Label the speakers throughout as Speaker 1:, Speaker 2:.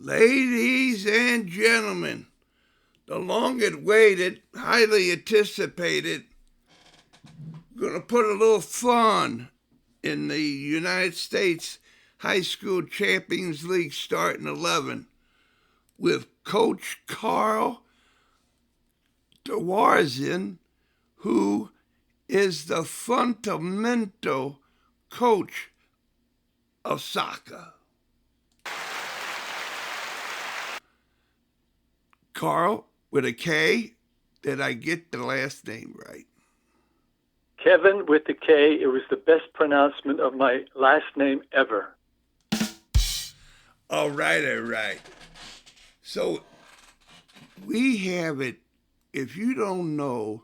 Speaker 1: Ladies and gentlemen, the long-awaited, highly anticipated, going to put a little fun in the United States High School Champions League starting 11 with Coach Karl Dewarzin, who is the fundamental coach of soccer. Karl, with a K, did I get the last name right?
Speaker 2: Kevin with the K. It was the best pronouncement of my last name ever.
Speaker 1: All right. So we have it. If you don't know,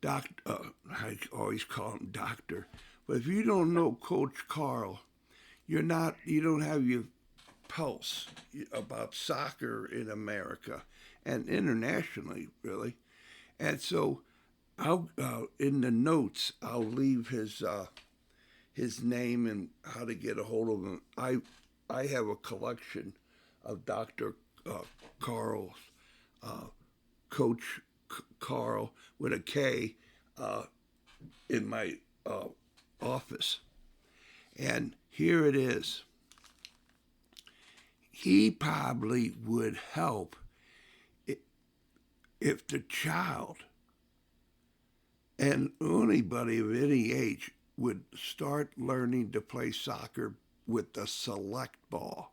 Speaker 1: I always call him Doctor, but if you don't know Coach Karl, you don't have your pulse about soccer in America and internationally, really. And so, I'll in the notes I'll leave his name and how to get a hold of him. I have a collection of Dr. Karl's Coach Karl with a K in my office, and here it is. He probably would help if the child and anybody of any age would start learning to play soccer with the select ball.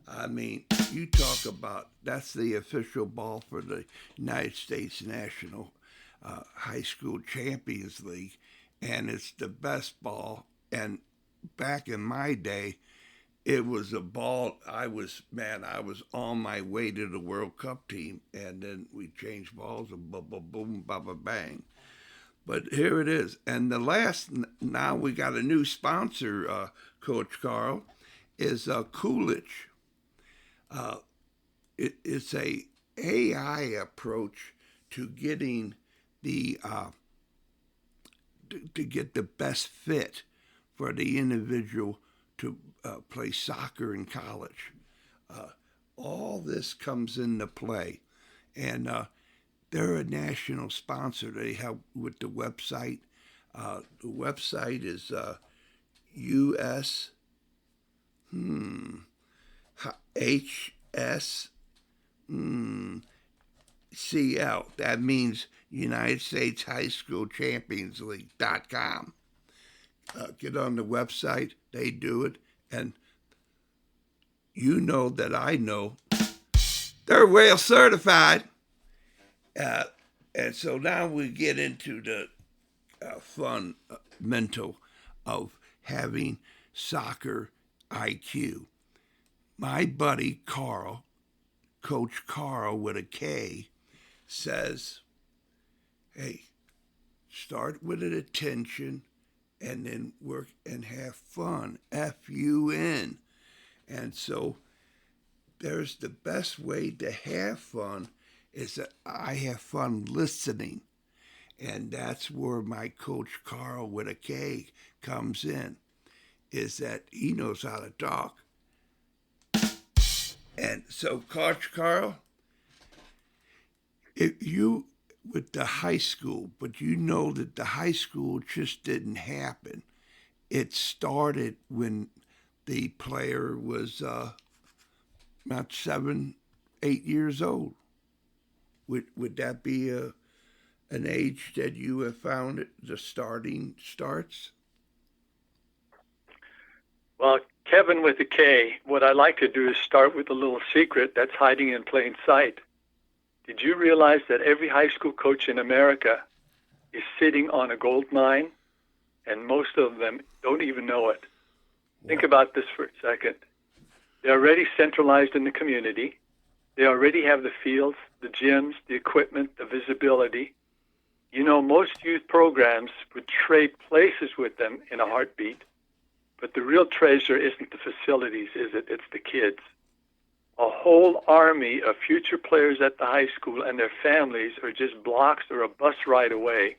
Speaker 1: I mean, you talk about that's the official ball for the United States National High School Champions League, and it's the best ball. And back in my day, it was a ball. I was on my way to the World Cup team, and then we changed balls and boom, boom, boom, ba, ba, bang. But here it is. And now we got a new sponsor, Coach Karl, is Coolidge. It's a AI approach to getting to get the best fit for the individual to play soccer in college. All this comes into play, and they're a national sponsor. They help with the website. The website is US HS CL. That means United States High School Champions League.com. Get on the website. They do it, and you know that I know they're well certified. And so now we get into the fun mental of having soccer IQ. My buddy Karl, Coach Karl with a K, says, hey, start with an attention and then work and have fun, F-U-N. And so there's the best way to have fun is that I have fun listening. And that's where my Coach Karl with a K comes in, is that he knows how to talk. And so, Koach Karl, if you with the high school, but you know that the high school just didn't happen. It started when the player was about 7, 8 years old. Would that be an age that you have found it, the starting starts?
Speaker 2: Well, Kevin with a K, what I like to do is start with a little secret that's hiding in plain sight. Did you realize that every high school coach in America is sitting on a gold mine, and most of them don't even know it? Wow. Think about this for a second. They're already centralized in the community. They already have the fields, the gyms, the equipment, the visibility. You know, most youth programs would trade places with them in a heartbeat. But the real treasure isn't the facilities, is it? It's the kids. A whole army of future players at the high school and their families are just blocks or a bus ride away,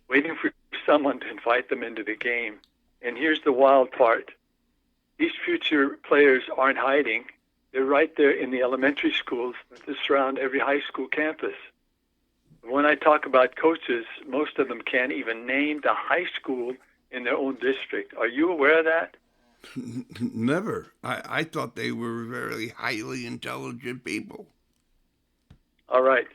Speaker 2: waiting for someone to invite them into the game. And here's the wild part. These future players aren't hiding. They're right there in the elementary schools that surround every high school campus. When I talk about coaches, most of them can't even name the high school in their own district. Are you aware of that?
Speaker 1: Never. I thought they were very highly intelligent people.
Speaker 2: All right.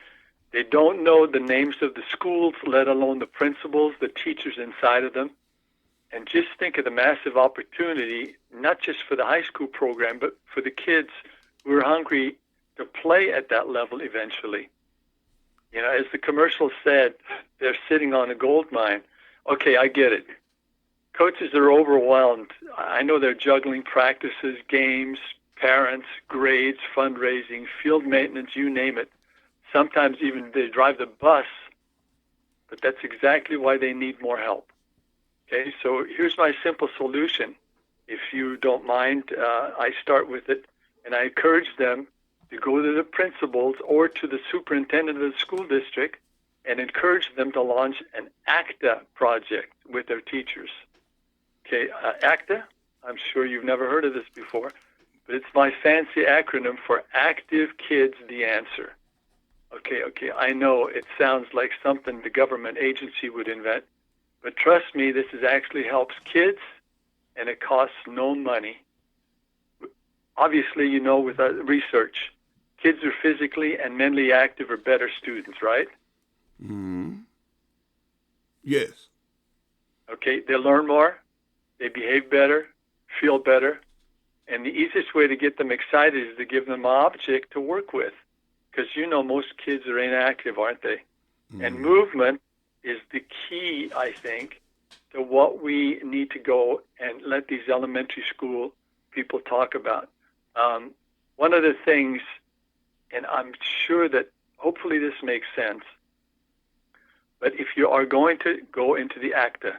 Speaker 2: They don't know the names of the schools, let alone the principals, the teachers inside of them. And just think of the massive opportunity, not just for the high school program, but for the kids who are hungry to play at that level eventually. You know, as the commercial said, they're sitting on a gold mine. Okay, I get it. Coaches are overwhelmed. I know they're juggling practices, games, parents, grades, fundraising, field maintenance, you name it. Sometimes even they drive the bus, but that's exactly why they need more help. Okay, so here's my simple solution. If you don't mind, I start with it, and I encourage them to go to the principals or to the superintendent of the school district and encourage them to launch an ACTA project with their teachers. Okay, ACTA, I'm sure you've never heard of this before, but it's my fancy acronym for Active Kids the Answer. Okay, I know it sounds like something the government agency would invent, but trust me, this actually helps kids, and it costs no money. Obviously, you know, with research, kids who are physically and mentally active are better students, right?
Speaker 1: Yes.
Speaker 2: Okay, they learn more, they behave better, feel better, and the easiest way to get them excited is to give them an object to work with, because you know most kids are inactive, aren't they? And movement is the key, I think, to what we need to go and let these elementary school people talk about. One of the things, and I'm sure that hopefully this makes sense, but if you are going to go into the ACTA,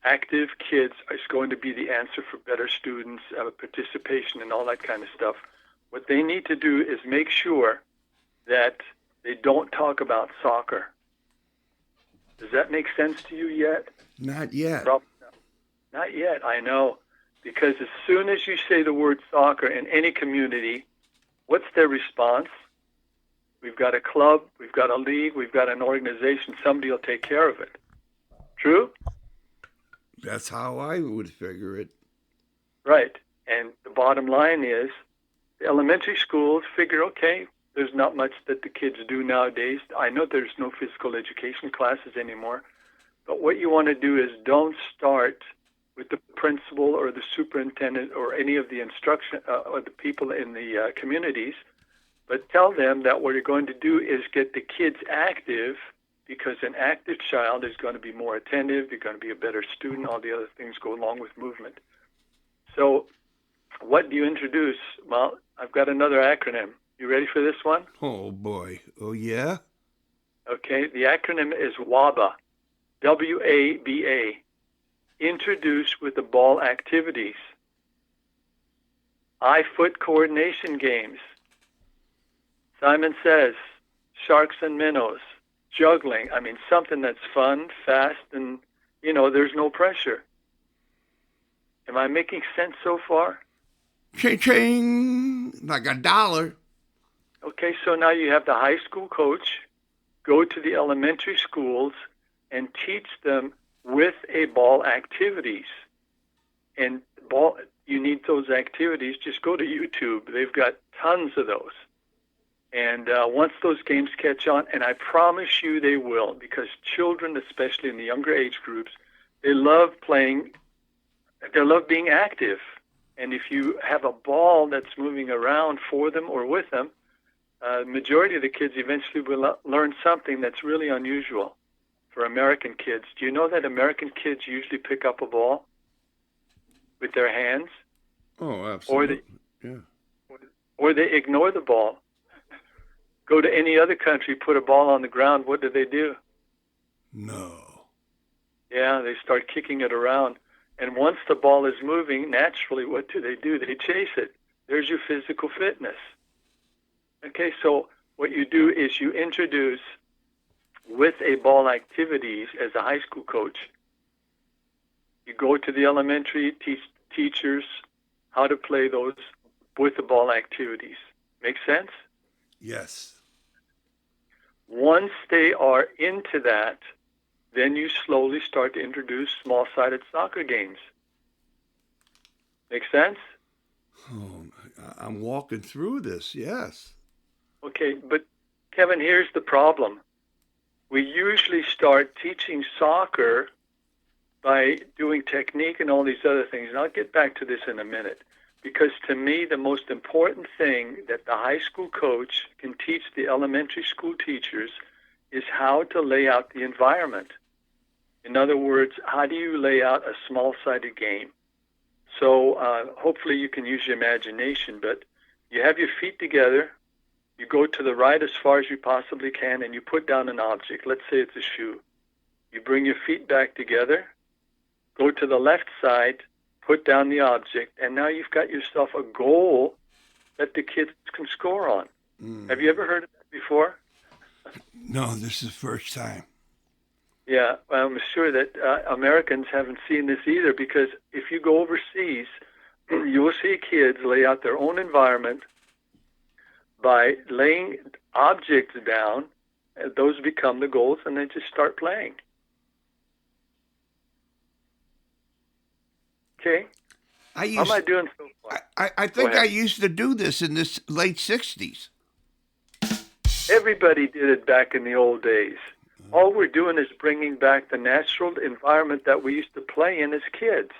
Speaker 2: active kids is going to be the answer for better students, participation, and all that kind of stuff. What they need to do is make sure that they don't talk about soccer. Does that make sense to you yet?
Speaker 1: Not yet.
Speaker 2: Probably not yet, I know. Because as soon as you say the word soccer in any community, what's their response? We've got a club, we've got a league, we've got an organization, somebody will take care of it. True?
Speaker 1: That's how I would figure it.
Speaker 2: Right. And the bottom line is the elementary schools figure, okay, there's not much that the kids do nowadays. I know there's no physical education classes anymore, but what you want to do is don't start with the principal or the superintendent or any of the instruction or the people in the communities, but tell them that what you're going to do is get the kids active, because an active child is going to be more attentive, they're going to be a better student, all the other things go along with movement. So what do you introduce? Well, I've got another acronym. You ready for this one?
Speaker 1: Oh, boy. Oh, yeah?
Speaker 2: Okay, the acronym is WABA, W-A-B-A, Introduce with the Ball Activities. Eye-foot coordination games. Simon Says, sharks and minnows. Juggling, I mean, something that's fun, fast, and, you know, there's no pressure. Am I making sense so far?
Speaker 1: Ching-ching! Like $1.
Speaker 2: Okay, so now you have the high school coach go to the elementary schools and teach them with a ball activities. And you need those activities, just go to YouTube. They've got tons of those. And once those games catch on, and I promise you they will, because children, especially in the younger age groups, they love playing, they love being active. And if you have a ball that's moving around for them or with them, majority of the kids eventually will learn something that's really unusual for American kids. Do you know that American kids usually pick up a ball with their hands?
Speaker 1: Oh, absolutely.
Speaker 2: Or they ignore the ball. Go to any other country, put a ball on the ground, what do?
Speaker 1: No.
Speaker 2: Yeah, they start kicking it around. And once the ball is moving, naturally, what do? They chase it. There's your physical fitness. Okay, so what you do is you introduce with a ball activities as a high school coach. You go to the elementary, teach teachers how to play those with the ball activities. Make sense?
Speaker 1: Yes.
Speaker 2: Once they are into that, then you slowly start to introduce small-sided soccer games. Make sense?
Speaker 1: Oh, I'm walking through this. Yes.
Speaker 2: Okay, but Kevin, here's the problem. We usually start teaching soccer by doing technique and all these other things. And I'll get back to this in a minute. Because to me, the most important thing that the high school coach can teach the elementary school teachers is how to lay out the environment. In other words, how do you lay out a small-sided game? So hopefully you can use your imagination, but you have your feet together, you go to the right as far as you possibly can, and you put down an object. Let's say it's a shoe. You bring your feet back together, go to the left side, put down the object, and now you've got yourself a goal that the kids can score on. Have you ever heard of that before?
Speaker 1: No, this is the first time.
Speaker 2: Yeah, I'm sure that Americans haven't seen this either, because if you go overseas, you will see kids lay out their own environment by laying objects down. Those become the goals, and they just start playing. Okay? How am I doing so far?
Speaker 1: I think I used to do this in the late 60s.
Speaker 2: Everybody did it back in the old days. All we're doing is bringing back the natural environment that we used to play in as kids.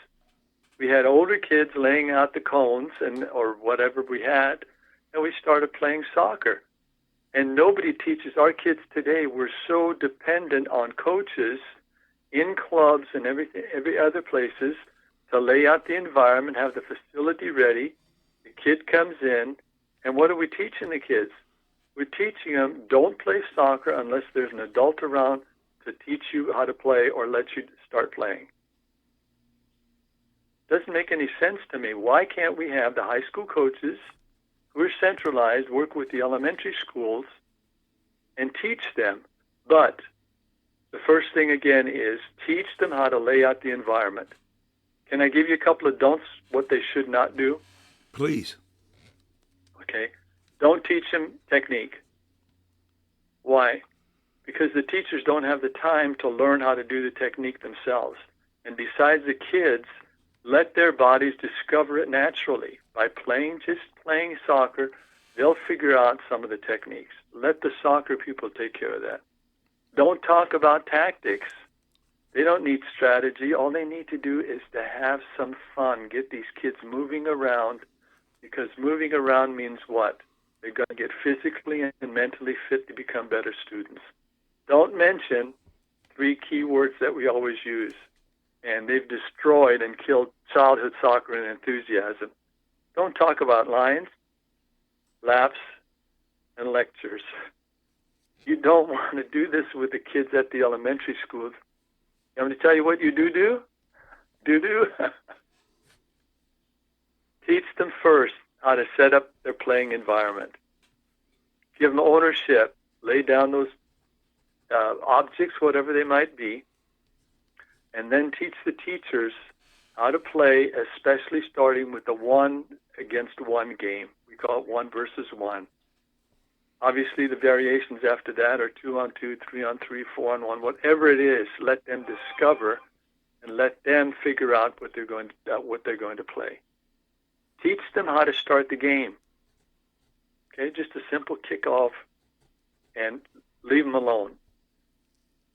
Speaker 2: We had older kids laying out the cones or whatever we had, and we started playing soccer. And nobody teaches our kids today. We're so dependent on coaches in clubs and every other places to lay out the environment, have the facility ready. The kid comes in, and what are we teaching the kids? We're teaching them, don't play soccer unless there's an adult around to teach you how to play or let you start playing. Doesn't make any sense to me. Why can't we have the high school coaches who are centralized work with the elementary schools and teach them? But the first thing, again, is teach them how to lay out the environment. Can I give you a couple of don'ts, what they should not do?
Speaker 1: Please.
Speaker 2: Okay. Don't teach them technique. Why? Because the teachers don't have the time to learn how to do the technique themselves. And besides, the kids let their bodies discover it naturally. By just playing soccer, they'll figure out some of the techniques. Let the soccer people take care of that. Don't talk about tactics. They don't need strategy. All they need to do is to have some fun, get these kids moving around, because moving around means what? They're going to get physically and mentally fit to become better students. Don't mention 3 key words that we always use, and they've destroyed and killed childhood soccer and enthusiasm. Don't talk about lines, laps, and lectures. You don't want to do this with the kids at the elementary schools. I'm going to tell you what you do. Teach them first how to set up their playing environment. Give them ownership. Lay down those objects, whatever they might be, and then teach the teachers how to play, especially starting with the 1-against-1 game. We call it 1 versus 1. Obviously, the variations after that are 2-on-2, 3-on-3, 4-on-1, whatever it is. Let them discover and let them figure out what they're going to play. Teach them how to start the game. Okay, just a simple kickoff, and leave them alone.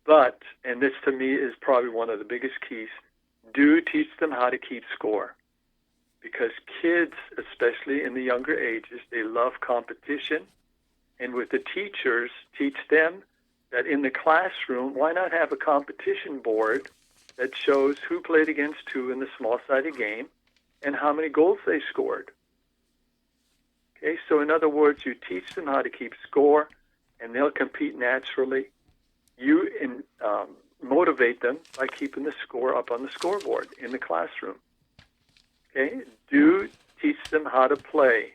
Speaker 2: But, and this to me is probably one of the biggest keys, do teach them how to keep score. Because kids, especially in the younger ages, they love competition. And with the teachers, teach them that in the classroom, why not have a competition board that shows who played against who in the small-sided game and how many goals they scored. Okay, so in other words, you teach them how to keep score, and they'll compete naturally. You motivate them by keeping the score up on the scoreboard in the classroom. Okay, do teach them how to play.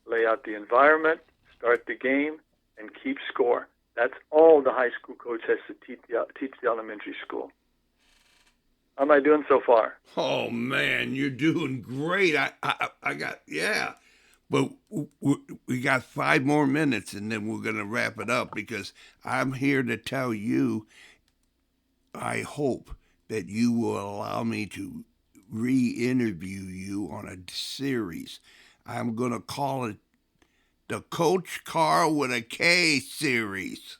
Speaker 2: Lay out the environment, start the game, and keep score. That's all the high school coach has to teach the elementary school. How am I doing so far?
Speaker 1: Oh man, you're doing great. I got, yeah. But we got 5 more minutes, and then we're going to wrap it up because I'm here to tell you, I hope that you will allow me to re-interview you on a series. I'm going to call it the Koach Karl with a K series.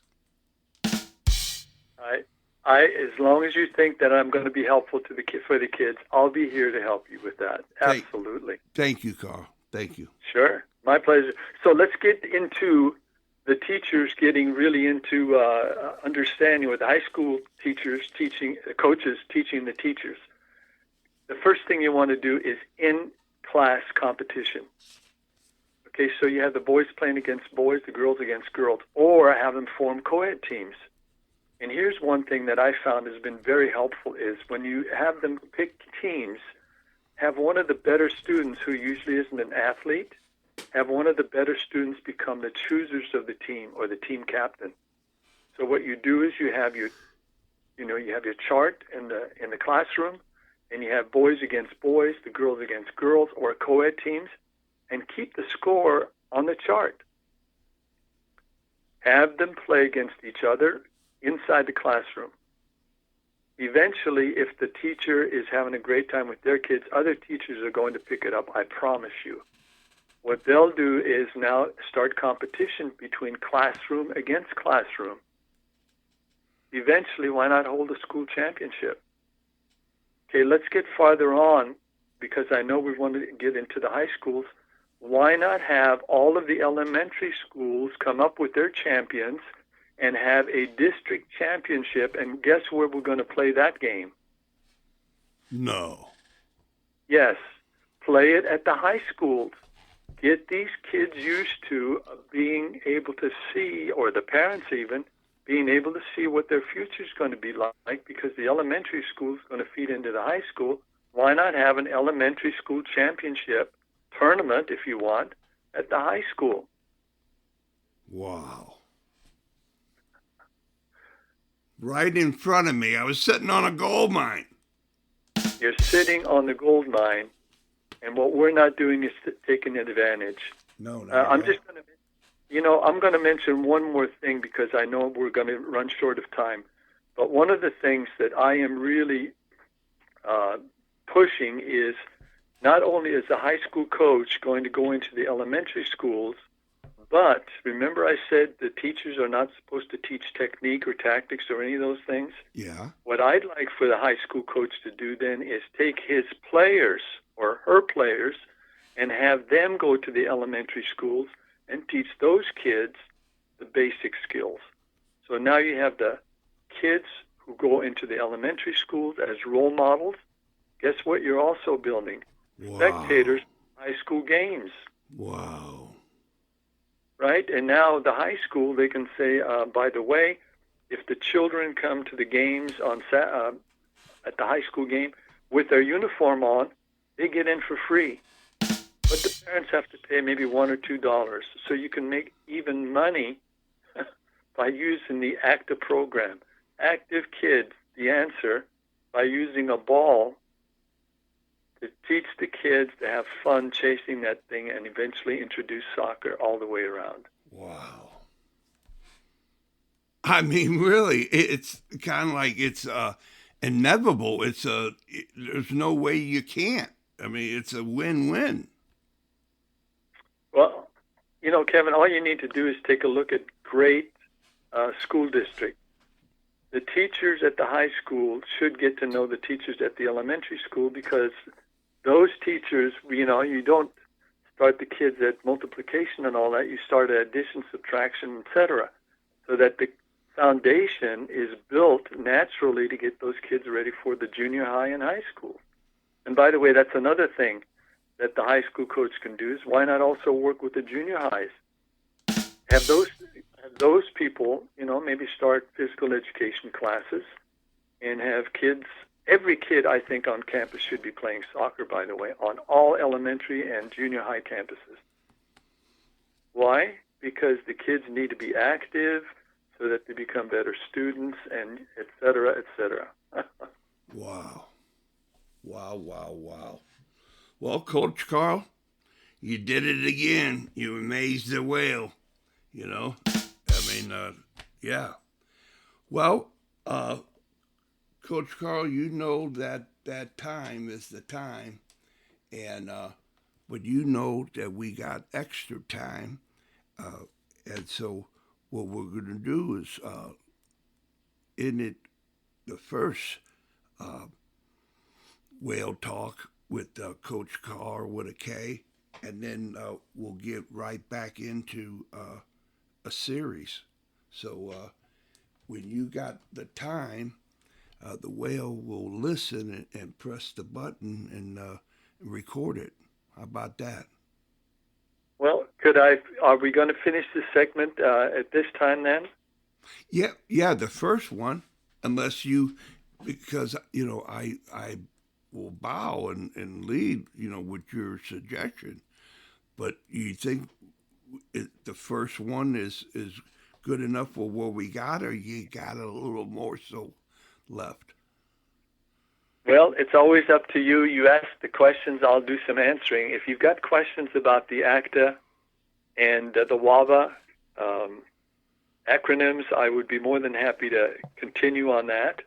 Speaker 2: As long as you think that I'm going to be helpful to for the kids, I'll be here to help you with that. Absolutely.
Speaker 1: Thank you, Karl. Thank you.
Speaker 2: Sure. My pleasure. So let's get into the teachers getting really into understanding with the high school teachers teaching, coaches teaching the teachers. The first thing you want to do is in-class competition. Okay, so you have the boys playing against boys, the girls against girls, or have them form co-ed teams. And here's one thing that I found has been very helpful is when you have them pick teams, have one of the better students who usually isn't an athlete, have one of the better students become the choosers of the team or the team captain. So what you do is you have your chart in the classroom, and you have boys against boys, the girls against girls, or co-ed teams, and keep the score on the chart. Have them play against each other inside the classroom. Eventually, if the teacher is having a great time with their kids, other teachers are going to pick it up, I promise you. What they'll do is now start competition between classroom against classroom. Eventually, why not hold a school championship? Okay, let's get farther on, because I know we want to get into the high schools. Why not have all of the elementary schools come up with their champions and have a district championship, and guess where we're going to play that game?
Speaker 1: No.
Speaker 2: Yes, play it at the high schools. Get these kids used to being able to see, or the parents even, being able to see what their future is going to be like, because the elementary school is going to feed into the high school. Why not have an elementary school championship tournament, if you want, at the high school?
Speaker 1: Wow. Right in front of me. I was sitting on a gold mine.
Speaker 2: You're sitting on the gold mine, and what we're not doing is taking advantage.
Speaker 1: No,
Speaker 2: I'm just going to, I'm going to mention one more thing because I know we're going to run short of time. But one of the things that I am really pushing is not only is the high school coach going to go into the elementary schools, but remember I said the teachers are not supposed to teach technique or tactics or any of those things?
Speaker 1: Yeah.
Speaker 2: What I'd like for the high school coach to do then is take his players or her players and have them go to the elementary schools and teach those kids the basic skills. So now you have the kids who go into the elementary schools as role models. Guess what you're also building?
Speaker 1: Wow.
Speaker 2: Spectators, high school games.
Speaker 1: Wow.
Speaker 2: Right? And now the high school, they can say, by the way, if the children come to the games at the high school game with their uniform on, they get in for free. But the parents have to pay maybe $1 or $2. So you can make even money by using the active program. Active Kids, the answer, by using a ball to teach the kids to have fun chasing that thing and eventually introduce soccer all the way around.
Speaker 1: Wow. I mean, really, it's kind of like it's inevitable. There's no way you can't. I mean, it's a win-win.
Speaker 2: Well, Kevin, all you need to do is take a look at great school districts. The teachers at the high school should get to know the teachers at the elementary school, because those teachers, you don't start the kids at multiplication and all that. You start at addition, subtraction, etc., so that the foundation is built naturally to get those kids ready for the junior high and high school. And by the way, that's another thing that the high school coach can do is why not also work with the junior highs? Have those people, maybe start physical education classes and have kids. Every kid, I think, on campus should be playing soccer, by the way, on all elementary and junior high campuses. Why? Because the kids need to be active so that they become better students, and et cetera, et cetera.
Speaker 1: Wow. Wow, wow, wow. Well, Coach Karl, You did it again. You amazed the whale. You know, I mean, yeah. Well, Coach Karl, you know that time is the time, and but you know that we got extra time, and so what we're going to do is in it the first whale talk with Coach Karl with a K, and then we'll get right back into a series. So when you got the time, the whale will listen and press the button and record it. How about that?
Speaker 2: Well, are we going to finish this segment at this time then?
Speaker 1: Yeah, the first one, unless you, because, I will bow and lead, with your suggestion. But you think the first one is good enough for what we got, or you got a little more so left?
Speaker 2: Well, it's always up to you. You ask the questions, I'll do some answering. If you've got questions about the ACTA and the WABA acronyms, I would be more than happy to continue on that.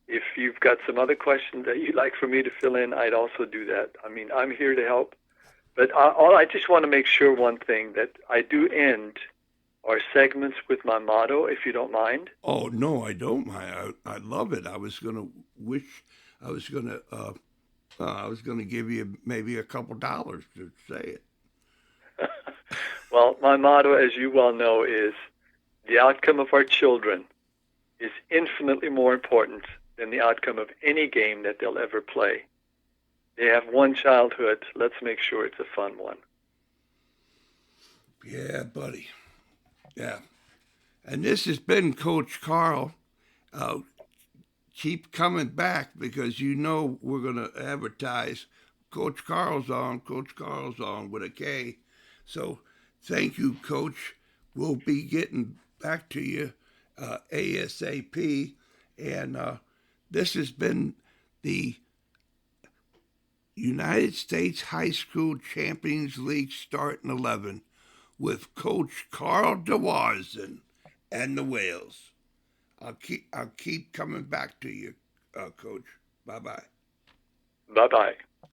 Speaker 2: If you've got some other questions that you'd like for me to fill in, I'd also do that. I mean, I'm here to help. But I just want to make sure one thing, that I do end our segments with my motto, if you don't mind.
Speaker 1: Oh, no, I don't mind. I love it. I was going to give you maybe a couple dollars to say it.
Speaker 2: Well, my motto, as you well know, is the outcome of our children is infinitely more important than the outcome of any game that they'll ever play. They have one childhood. Let's make sure it's a fun one.
Speaker 1: Yeah, buddy. Yeah. And this has been Coach Karl. Keep coming back, because we're going to advertise Coach Karl's on with a K. So thank you, Coach. We'll be getting back to you ASAP. And this has been the United States High School Champions League starting 11 with Coach Karl DeWarzen and the Whales. I'll keep coming back to you, Coach. Bye-bye.
Speaker 2: Bye-bye.